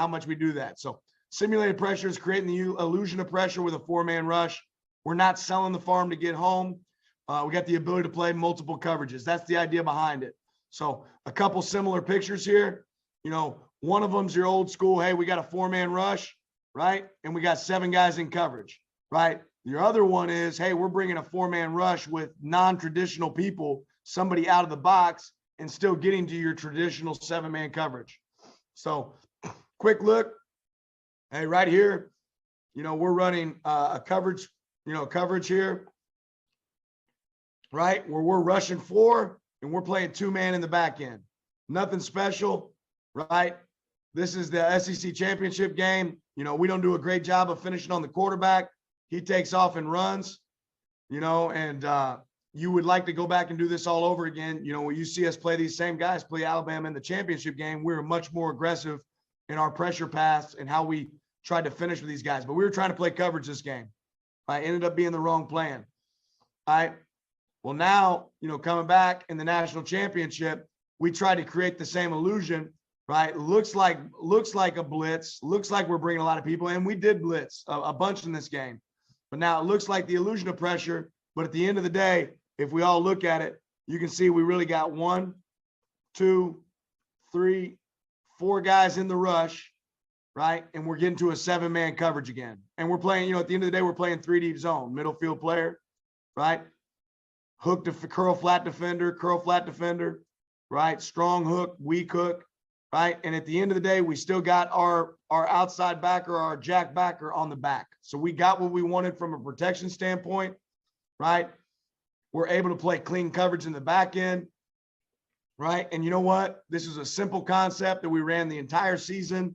how much we do that. So simulated pressure is creating the illusion of pressure with a 4-man rush. We're not selling the farm to get home. We got the ability to play multiple coverages. That's the idea behind it. So a couple similar pictures here. You know, one of them's your old school, hey, we got a 4-man rush, right? And we got 7 guys in coverage, right? Your other one is, hey, we're bringing a 4-man rush with non-traditional people, somebody out of the box, and still getting to your traditional 7-man coverage. So quick look. Hey, right here, you know, we're running a coverage, coverage here, right? Where we're rushing 4 and we're playing 2-man in the back end. Nothing special, right? This is the SEC championship game. You know, we don't do a great job of finishing on the quarterback. He takes off and runs, and you would like to go back and do this all over again. You know, when you see us play these same guys, play Alabama in the championship game, we were much more aggressive in our pressure pass and how we tried to finish with these guys. But we were trying to play coverage this game. I ended up being the wrong plan. All right. Well, now, coming back in the national championship, we tried to create the same illusion, right? Looks like a blitz, looks like we're bringing a lot of people, and we did blitz a bunch in this game. But now it looks like the illusion of pressure. But at the end of the day, if we all look at it, you can see we really got 1, 2, 3, 4 guys in the rush, right? And we're getting to a 7-man coverage again. And we're playing, at the end of the day, we're playing 3 deep zone, middle field player, right? Hook to curl flat defender, right? Strong hook, weak hook, right? And at the end of the day, we still got our outside backer, our jack backer on the back. So we got what we wanted from a protection standpoint, right? We're able to play clean coverage in the back end, right? And you know what? This is a simple concept that we ran the entire season.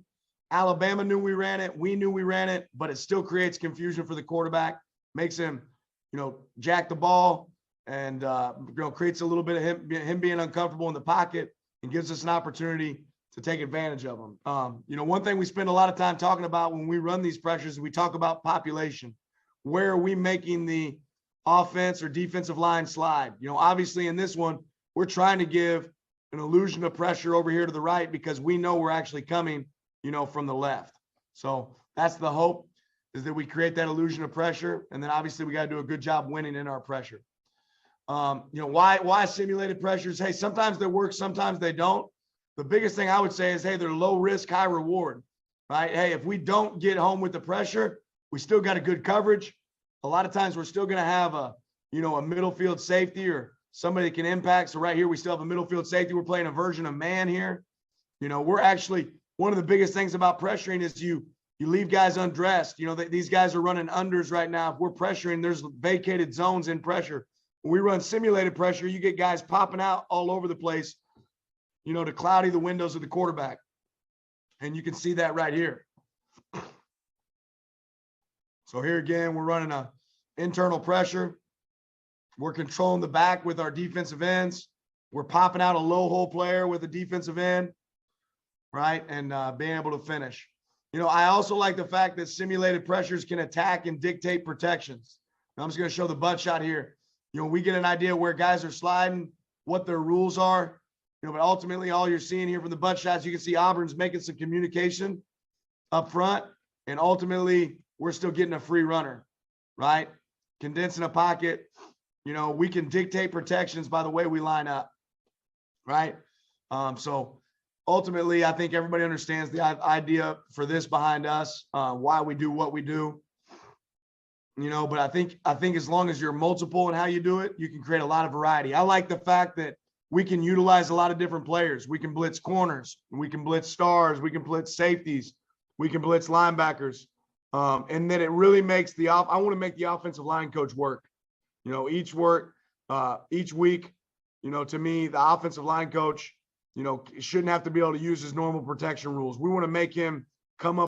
Alabama knew we ran it. We knew we ran it, but it still creates confusion for the quarterback, makes him, jack the ball, and creates a little bit of him being uncomfortable in the pocket, and gives us an opportunity to take advantage of them. One thing we spend a lot of time talking about when we run these pressures, we talk about population. Where are we making the offense or defensive line slide? Obviously in this one, we're trying to give an illusion of pressure over here to the right because we know we're actually coming, from the left. So that's the hope, is that we create that illusion of pressure. And then obviously we got to do a good job winning in our pressure. Why simulated pressures? Hey, sometimes they work, sometimes they don't. The biggest thing I would say is, hey, they're low risk, high reward, right? Hey, if we don't get home with the pressure, we still got a good coverage. A lot of times we're still going to have a middle field safety or somebody that can impact. So right here, we still have a middle field safety. We're playing a version of man here. We're actually, one of the biggest things about pressuring is you leave guys undressed. These guys are running unders right now. If we're pressuring, there's vacated zones in pressure. When we run simulated pressure, you get guys popping out all over the place, to cloudy the windows of the quarterback. And you can see that right here. So here again, we're running a internal pressure. We're controlling the back with our defensive ends. We're popping out a low hole player with a defensive end, right? And being able to finish. I also like the fact that simulated pressures can attack and dictate protections. Now, I'm just going to show the butt shot here. We get an idea where guys are sliding, what their rules are. But ultimately, all you're seeing here from the butt shots, you can see Auburn's making some communication up front. And ultimately, we're still getting a free runner, right? Condensing a pocket. We can dictate protections by the way we line up, right? So ultimately, I think everybody understands the idea for this behind us, why we do what we do. But I think as long as you're multiple in how you do it, you can create a lot of variety. I like the fact that we can utilize a lot of different players. We can blitz corners, we can blitz stars, we can blitz safeties, we can blitz linebackers. And then it really makes I want to make the offensive line coach work. Each week, to me, the offensive line coach, shouldn't have to be able to use his normal protection rules. We want to make him come up